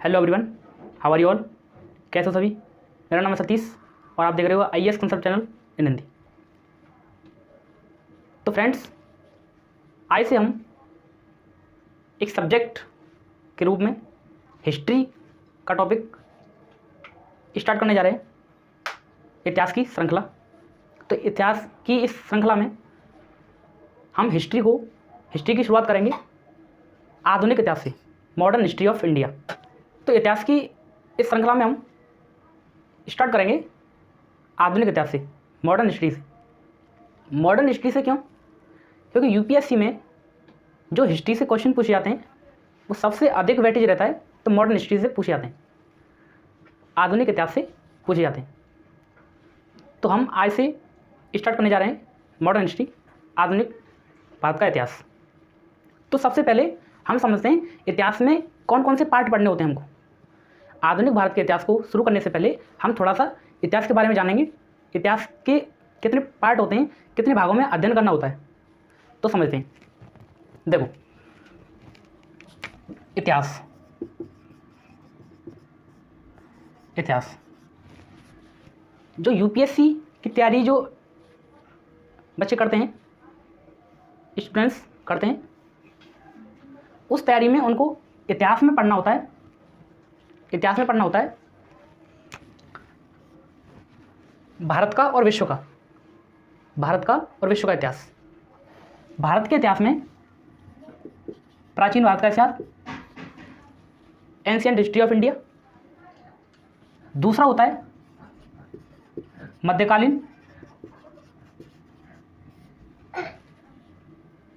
Hello everyone, how are you all. कैसे हो सभी। मेरा नाम है सतीश और आप देख रहे हो IAS concept channel in Hindi. तो फ्रेंड्स, आज से हम एक सब्जेक्ट के रूप में हिस्ट्री का टॉपिक स्टार्ट करने जा रहे हैं, इतिहास की श्रृंखला। तो इतिहास की इस श्रृंखला में हम हिस्ट्री की शुरुआत करेंगे आधुनिक इतिहास से, मॉडर्न हिस्ट्री ऑफ इंडिया। तो इतिहास की इस श्रृंखला में हम स्टार्ट करेंगे आधुनिक इतिहास से, मॉडर्न हिस्ट्री से। मॉडर्न हिस्ट्री से क्यों? क्योंकि यूपीएससी में जो हिस्ट्री से क्वेश्चन पूछे जाते हैं वो सबसे अधिक वेटेज रहता है, तो मॉडर्न हिस्ट्री से पूछे जाते हैं, आधुनिक इतिहास से पूछे जाते हैं। तो हम आज से स्टार्ट करने जा रहे हैं मॉडर्न हिस्ट्री, आधुनिक भारत का इतिहास। तो सबसे पहले हम समझते हैं इतिहास में कौन कौन से पार्ट पढ़ने होते हैं हमको। आधुनिक भारत के इतिहास को शुरू करने से पहले हम थोड़ा सा इतिहास के बारे में जानेंगे। इतिहास के कितने पार्ट होते हैं, कितने भागों में अध्ययन करना होता है, तो समझते हैं। देखो, इतिहास जो यूपीएससी की तैयारी जो बच्चे करते हैं, स्टूडेंट्स करते हैं, उस तैयारी में उनको इतिहास में पढ़ना होता है। इतिहास में पढ़ना होता है भारत का और विश्व का, भारत का और विश्व का इतिहास। भारत के इतिहास में प्राचीन भारत का इतिहास, एंशिएंट हिस्ट्री ऑफ इंडिया। दूसरा होता है मध्यकालीन,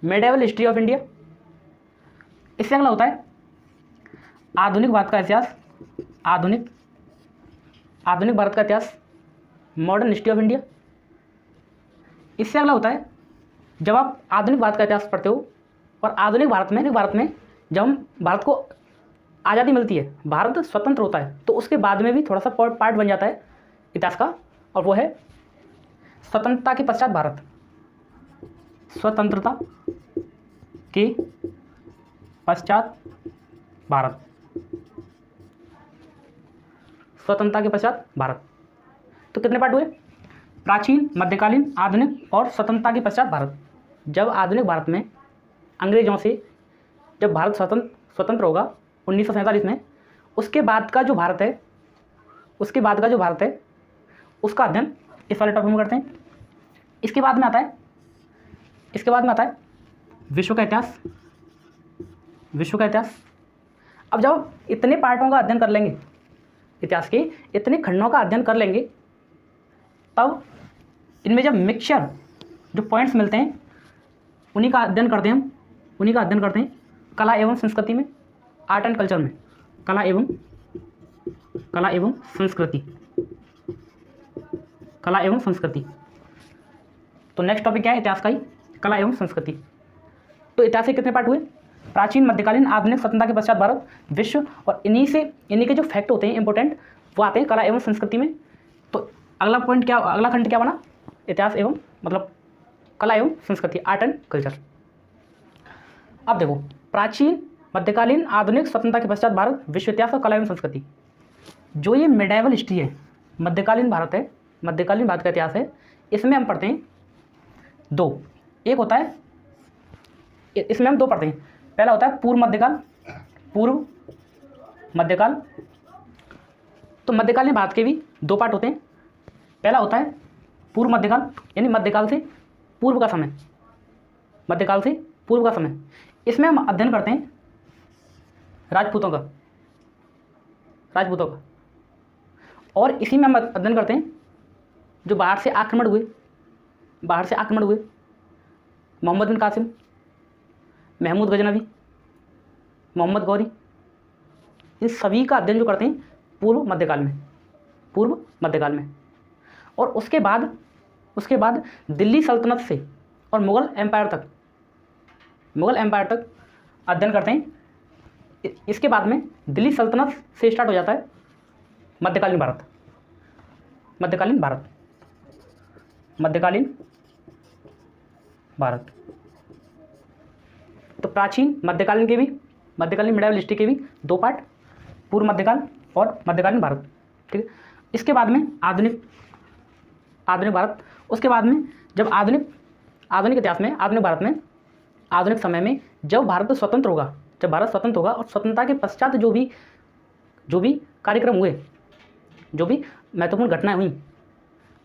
मिडिवल हिस्ट्री ऑफ इंडिया। इससे अगला होता है आधुनिक भारत का इतिहास, आधुनिक भारत का इतिहास, मॉडर्न हिस्ट्री ऑफ इंडिया। इससे अगला होता है, जब आप आधुनिक भारत का इतिहास पढ़ते हो और आधुनिक भारत में जब हम भारत को आज़ादी मिलती है, भारत स्वतंत्र होता है, तो उसके बाद में भी थोड़ा सा पार्ट बन जाता है इतिहास का, और वो है स्वतंत्रता के पश्चात भारत। स्वतंत्रता के पश्चात भारत, स्वतंत्रता के पश्चात भारत। तो कितने पार्ट हुए? प्राचीन, मध्यकालीन, आधुनिक और स्वतंत्रता के पश्चात भारत। जब आधुनिक भारत में अंग्रेजों से जब भारत स्वतंत्र होगा 1947 में, उसके बाद का जो भारत है, उसका अध्ययन इस वाले टॉपिक में करते हैं। इसके बाद में आता है विश्व का इतिहास। अब जब इतने पार्टों का अध्ययन कर लेंगे, इतिहास के इतने खंडों का अध्ययन कर लेंगे, तब इनमें जब मिक्सचर जो पॉइंट्स मिलते हैं उन्हीं का अध्ययन करते हैं कला एवं संस्कृति में, आर्ट एंड कल्चर में, कला एवं संस्कृति। तो नेक्स्ट टॉपिक क्या है? इतिहास का ही, कला एवं संस्कृति। तो इतिहास के कितने पार्ट हुए? प्राचीन, मध्यकालीन, आधुनिक, स्वतंत्रता के पश्चात भारत, विश्व, और इन्हीं के जो फैक्ट होते हैं इंपॉर्टेंट, वो आते हैं कला एवं संस्कृति में। तो अगला खंड क्या बना? इतिहास एवं कला एवं संस्कृति, आर्ट एंड कल्चर। अब देखो, प्राचीन, मध्यकालीन, आधुनिक, स्वतंत्रता के पश्चात भारत, विश्व इतिहास और कला एवं संस्कृति। जो ये मिडिवल हिस्ट्री है, मध्यकालीन भारत का इतिहास है, इसमें हम पढ़ते हैं दो। एक होता है, इसमें हम दो पढ़ते हैं। पहला होता है पूर्व मध्यकाल। तो मध्यकालीन भारत के भी दो पार्ट होते हैं। पहला होता है पूर्व मध्यकाल, यानी मध्यकाल से पूर्व का समय। इसमें हम अध्ययन करते हैं राजपूतों का, और इसी में हम अध्ययन करते हैं जो बाहर से आक्रमण हुए, मोहम्मद बिन कासिम, महमूद गजनवी, मोहम्मद गौरी, इन सभी का अध्ययन जो करते हैं पूर्व मध्यकाल में। और उसके बाद दिल्ली सल्तनत से और मुग़ल एम्पायर तक अध्ययन करते हैं। इसके बाद में दिल्ली सल्तनत से स्टार्ट हो जाता है मध्यकालीन भारत। तो प्राचीन, मध्यकालीन मिडिवल हिस्ट्री के भी दो पार्ट। पूर्व मध्यकाल और मध्यकालीन भारत, ठीक है। इसके बाद में आधुनिक भारत। उसके बाद में जब आधुनिक इतिहास में, आधुनिक भारत में, आधुनिक समय में जब भारत स्वतंत्र होगा, जब भारत स्वतंत्र होगा और स्वतंत्रता के पश्चात जो भी कार्यक्रम हुए, जो भी महत्वपूर्ण घटनाएं हुई,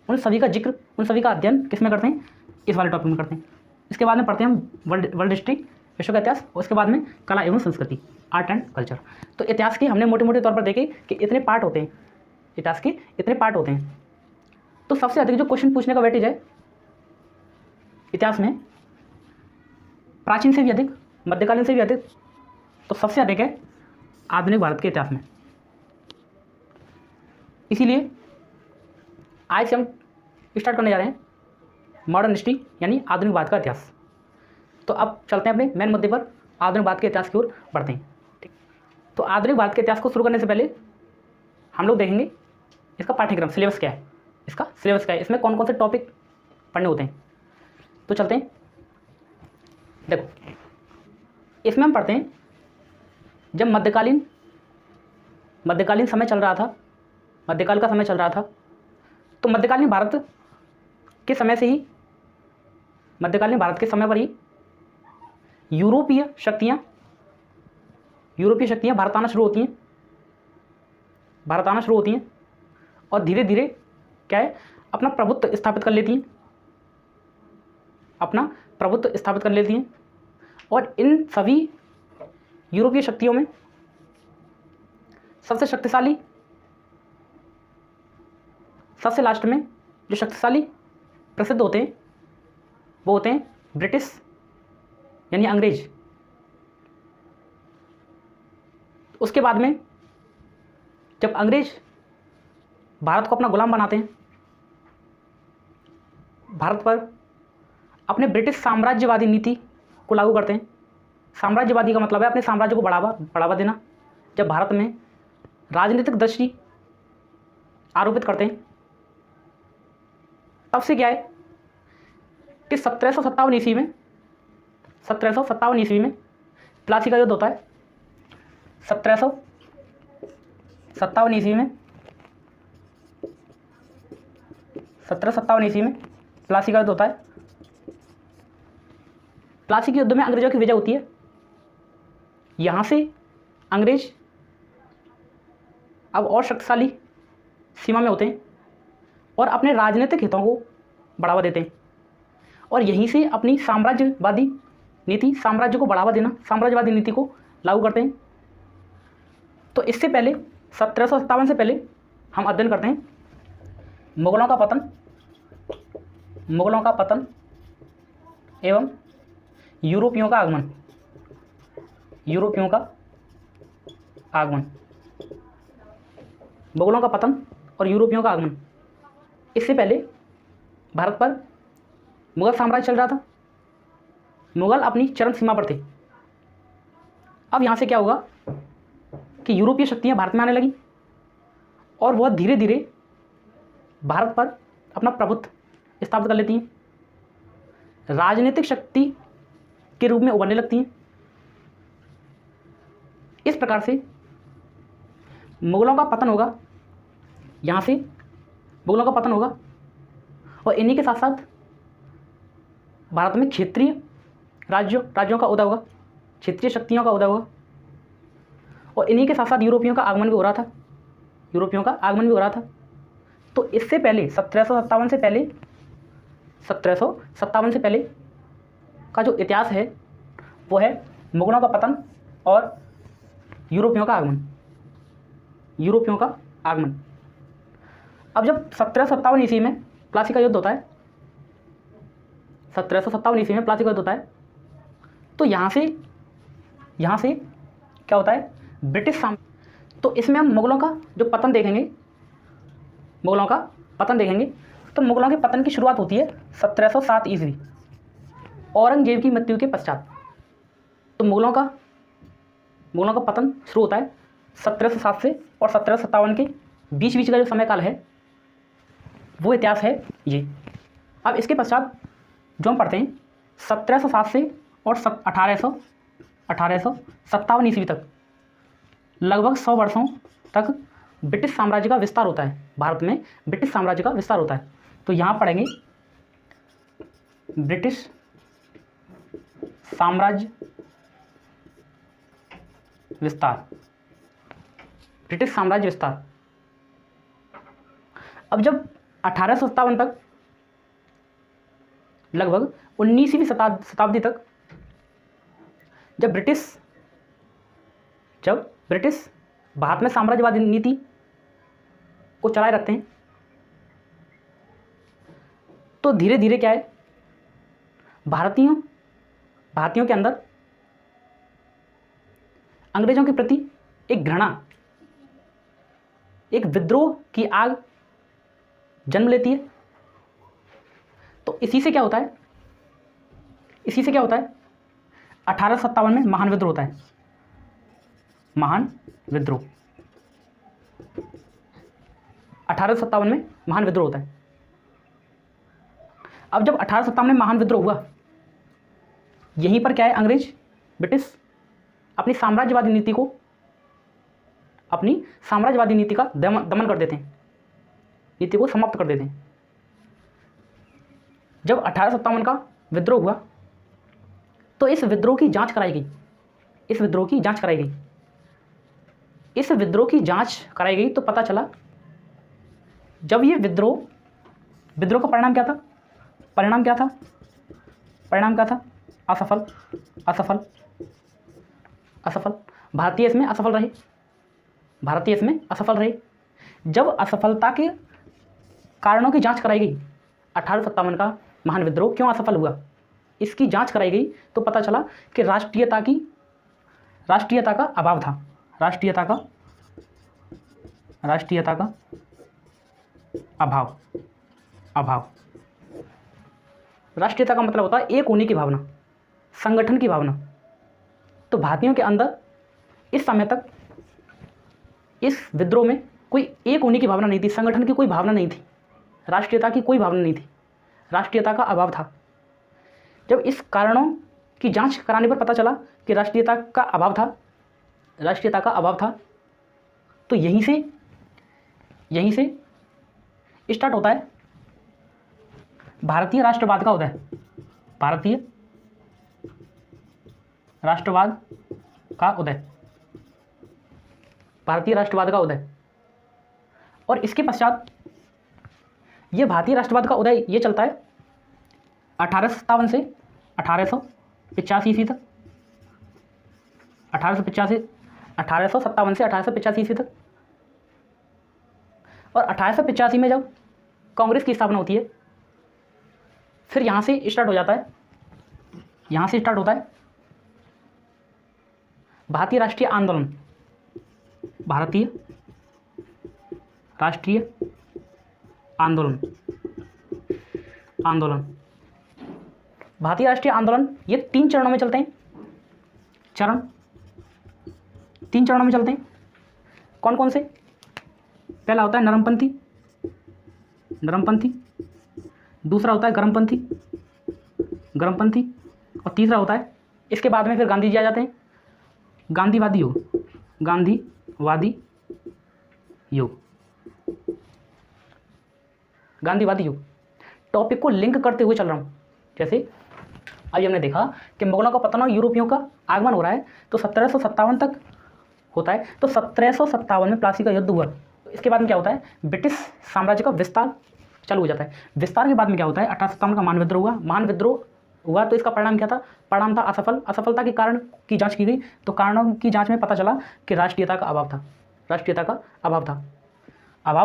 उन सभी का जिक्र, उन सभी का अध्ययन किसमें करते हैं, इस वाले टॉपिक में करते हैं। इसके बाद में पढ़ते हैं हम वर्ल्ड हिस्ट्री, विश्व का इतिहास। और उसके बाद में कला एवं संस्कृति, आर्ट एंड कल्चर। तो इतिहास के हमने मोटे मोटे तौर पर देखे कि इतने पार्ट होते हैं, इतिहास के इतने पार्ट होते हैं। तो सबसे अधिक जो क्वेश्चन पूछने का वेटेज है इतिहास में, प्राचीन से भी अधिक, मध्यकालीन से भी अधिक, तो सबसे अधिक है आधुनिक भारत के इतिहास में। इसीलिए आज से हम स्टार्ट करने जा रहे हैं मॉडर्न हिस्ट्री, यानी आधुनिक भारत का इतिहास। तो अब चलते हैं अपने मेन मुद्दे पर, आधुनिक भारत के इतिहास की ओर बढ़ते हैं। ठीक, तो आधुनिक भारत के इतिहास को शुरू करने से पहले हम लोग देखेंगे इसका पाठ्यक्रम, सिलेबस क्या है, इसका सिलेबस क्या है, इसमें कौन कौन से टॉपिक पढ़ने होते हैं। तो चलते हैं, देखो इसमें हम पढ़ते हैं जब मध्यकालीन समय चल रहा था, मध्यकाल का समय चल रहा था, तो मध्यकालीन भारत के समय से ही, मध्यकालीन भारत के समय पर ही यूरोपीय शक्तियाँ भारत आना शुरू होती हैं और धीरे धीरे क्या है, अपना प्रभुत्व स्थापित कर लेती हैं। और इन सभी यूरोपीय शक्तियों में सबसे शक्तिशाली, सबसे लास्ट में जो शक्तिशाली प्रसिद्ध होते हैं वो होते हैं ब्रिटिश, यानी अंग्रेज। उसके बाद में जब अंग्रेज भारत को अपना गुलाम बनाते हैं, भारत पर अपने ब्रिटिश साम्राज्यवादी नीति को लागू करते हैं। साम्राज्यवादी का मतलब है अपने साम्राज्य को बढ़ावा देना। जब भारत में राजनीतिक दृष्टि आरोपित करते हैं, तब से क्या है कि 1757 ईस्वी में प्लासी का युद्ध होता है। 1757 ईस्वी में प्लासी का युद्ध होता है। प्लासी के युद्ध में अंग्रेजों की विजय होती है। यहाँ से अंग्रेज अब और शक्तिशाली सीमा में होते हैं और अपने राजनीतिक हितों को बढ़ावा देते हैं, और यहीं से अपनी साम्राज्यवादी नीति, साम्राज्य को बढ़ावा देना, साम्राज्यवादी नीति को लागू करते हैं। तो इससे पहले 1757 से पहले हम अध्ययन करते हैं मुगलों का पतन एवं यूरोपियों का आगमन। मुगलों का पतन और यूरोपियों का आगमन। इससे पहले भारत पर मुगल साम्राज्य चल रहा था, मुगल अपनी चरम सीमा पर थे। अब यहाँ से क्या होगा कि यूरोपीय शक्तियाँ भारत में आने लगी और वह धीरे धीरे भारत पर अपना प्रभुत्व स्थापित कर लेती हैं, राजनीतिक शक्ति के रूप में उभरने लगती हैं। इस प्रकार से मुगलों का पतन होगा, यहाँ से मुगलों का पतन होगा, और इन्हीं के साथ साथ भारत में क्षेत्रीय राज्यों का उदय होगा, क्षेत्रीय शक्तियों का उदय होगा, और इन्हीं के साथ साथ यूरोपियों का आगमन भी हो रहा था। तो इससे पहले 1757 से पहले का जो इतिहास है वो है मुगलों का पतन और यूरोपियों का आगमन। अब जब 1757 ईस्वी में प्लासी का युद्ध होता है, 1757 ईस्वी में प्लासी का युद्ध होता है, तो यहाँ से क्या होता है, ब्रिटिश तो इसमें हम मुगलों का जो पतन देखेंगे, तो मुगलों के पतन की शुरुआत होती है 1707 ईस्वी, औरंगजेब की मृत्यु के पश्चात। तो मुगलों का पतन शुरू होता है 1707 से, और 1757 के बीच का जो समय काल है वो इतिहास है ये। अब इसके पश्चात जो हम पढ़ते हैं 1707 से और 1857 ईस्वी तक लगभग 100 वर्षों तक ब्रिटिश साम्राज्य का विस्तार होता है। भारत में ब्रिटिश साम्राज्य का विस्तार होता है। तो यहाँ पढ़ेंगे ब्रिटिश साम्राज्य विस्तार, ब्रिटिश साम्राज्य विस्तार। अब जब 1857 तक, लगभग 19वीं शताब्दी तक जब ब्रिटिश भारत में साम्राज्यवादी नीति को चलाए रखते हैं, तो धीरे धीरे क्या है, भारतीयों के अंदर अंग्रेजों के प्रति एक घृणा, एक विद्रोह की आग जन्म लेती है। तो इसी से क्या होता है, 1857 में महान विद्रोह होता है। महान विद्रोह 1857 में महान विद्रोह होता है। अब जब 1857 में महान विद्रोह हुआ, यहीं पर क्या है, ब्रिटिश अपनी साम्राज्यवादी नीति का दमन कर देते हैं, नीति को समाप्त कर देते हैं। जब 1857 का विद्रोह हुआ, तो इस विद्रोह की जांच कराई गई। इस विद्रोह की जांच कराई गई तो पता चला, जब ये विद्रोह का परिणाम क्या था? असफल। भारतीय इसमें असफल रहे। जब असफलता के कारणों की जांच कराई गई, 1857 का महान विद्रोह क्यों असफल हुआ, इसकी जांच कराई गई तो पता चला कि राष्ट्रीयता का अभाव था। राष्ट्रीयता का अभाव। राष्ट्रीयता का मतलब होता है एक होने की भावना, संगठन की भावना। तो भारतीयों के अंदर इस समय तक इस विद्रोह में कोई एक होने की भावना नहीं थी, संगठन की कोई भावना नहीं थी, राष्ट्रीयता की कोई भावना नहीं थी, राष्ट्रीयता का अभाव था। जब इस कारणों की जांच कराने पर पता चला कि राष्ट्रीयता का अभाव था, तो यहीं से स्टार्ट होता है भारतीय राष्ट्रवाद का उदय। भारतीय राष्ट्रवाद का उदय। और इसके पश्चात ये भारतीय राष्ट्रवाद का उदय ये चलता है 1857 से 1885 ईस्वी तक। 1857 से 1885 ईस्वी तक। और 1885 में जब कांग्रेस की स्थापना होती है, फिर यहाँ से स्टार्ट होता है भारतीय राष्ट्रीय आंदोलन। भारतीय राष्ट्रीय आंदोलन। भारतीय राष्ट्रीय आंदोलन ये 3 चरणों में चलते हैं। 3 चरणों में चलते हैं। कौन कौन से? पहला होता है नरमपंथी, दूसरा होता है गर्मपंथी, और तीसरा होता है, इसके बाद में फिर गांधी जी आ जाते हैं, गांधीवादी युग। टॉपिक को लिंक करते हुए चल रहा हूँ। जैसे अभी हमने देखा कि मुगलों का पतन और यूरोपियों का आगमन हो रहा है, तो 1757 तक होता है। तो 1757 में प्लासी का युद्ध हुआ। तो इसके बाद में क्या होता है, ब्रिटिश साम्राज्य का विस्तार चालू हो जाता है। विस्तार के बाद में क्या होता है, 1857 का महान विद्रोह हुआ। तो इसका परिणाम क्या था? परिणाम था असफलता के कारण की जांच की गई, तो कारणों की जांच में पता चला कि राष्ट्रीयता का अभाव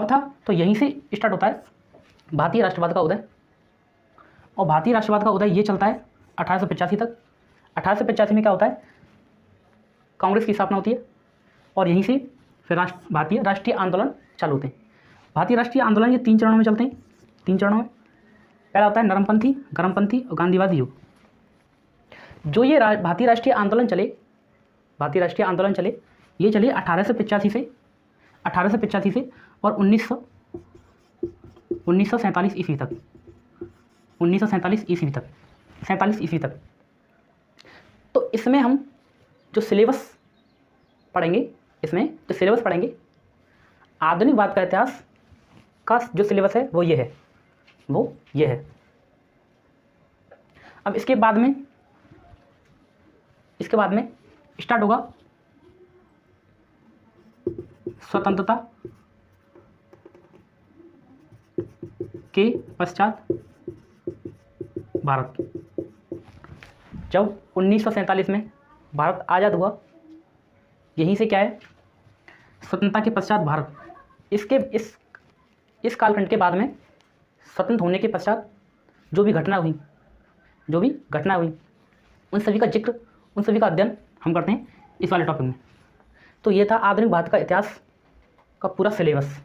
था। तो यहीं से स्टार्ट होता है भारतीय राष्ट्रवाद का उदय। और भारतीय राष्ट्रवाद का उदय ये चलता है 1885 तक। 1885 में क्या होता है, कांग्रेस की स्थापना होती है, और यहीं से फिर भारतीय राष्ट्रीय आंदोलन चालू होते हैं। भारतीय राष्ट्रीय आंदोलन ये 3 चरणों में चलते हैं। 3 चरणों में पहला होता है नरमपंथी, गर्मपंथी और गांधीवादी युग। जो ये भारतीय राष्ट्रीय आंदोलन चले, ये चले 1885 से और 1947 ईस्वी तक। 1947 ईस्वी तक। तो इसमें हम जो सिलेबस पढ़ेंगे इसमें जो सिलेबस पढ़ेंगे, आधुनिक भारत का इतिहास का जो सिलेबस है वो ये है, अब इसके बाद में स्टार्ट होगा स्वतंत्रता के पश्चात भारत। जब 1947 में भारत आज़ाद हुआ, यहीं से क्या है, स्वतंत्रता के पश्चात भारत। इस कालखंड के बाद में स्वतंत्र होने के पश्चात जो भी घटना हुई, उन सभी का जिक्र, उन सभी का अध्ययन हम करते हैं इस वाले टॉपिक में। तो ये था आधुनिक भारत का इतिहास का पूरा सिलेबस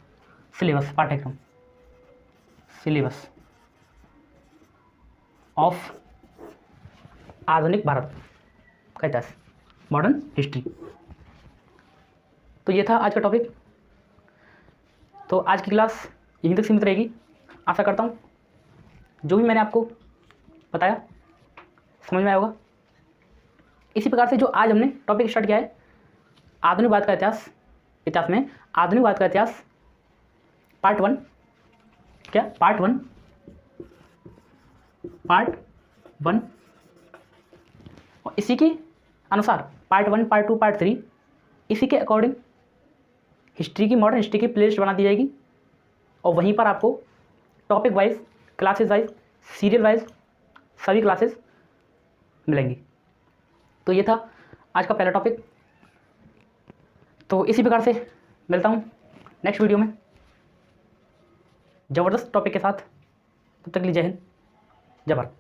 पाठ्यक्रम, सिलेबस ऑफ आधुनिक भारत का इतिहास, मॉडर्न हिस्ट्री। तो ये था आज का टॉपिक। तो आज की क्लास यहीं तक सीमित रहेगी। आशा करता हूँ जो भी मैंने आपको बताया समझ में आया होगा। इसी प्रकार से जो आज हमने टॉपिक स्टार्ट किया है, आधुनिक भारत का इतिहास में आधुनिक भारत का इतिहास पार्ट वन, और इसी के अनुसार पार्ट 1, पार्ट 2, पार्ट 3 इसी के अकॉर्डिंग हिस्ट्री की, मॉडर्न हिस्ट्री की प्लेलिस्ट बना दी जाएगी, और वहीं पर आपको topic wise, classes wise, serial wise सभी क्लासेस मिलेंगी। तो ये था आज का पहला टॉपिक। तो इसी प्रकार से मिलता हूँ नेक्स्ट वीडियो में ज़बरदस्त टॉपिक के साथ। तब तक के लिए जय हिंद, जय भारत।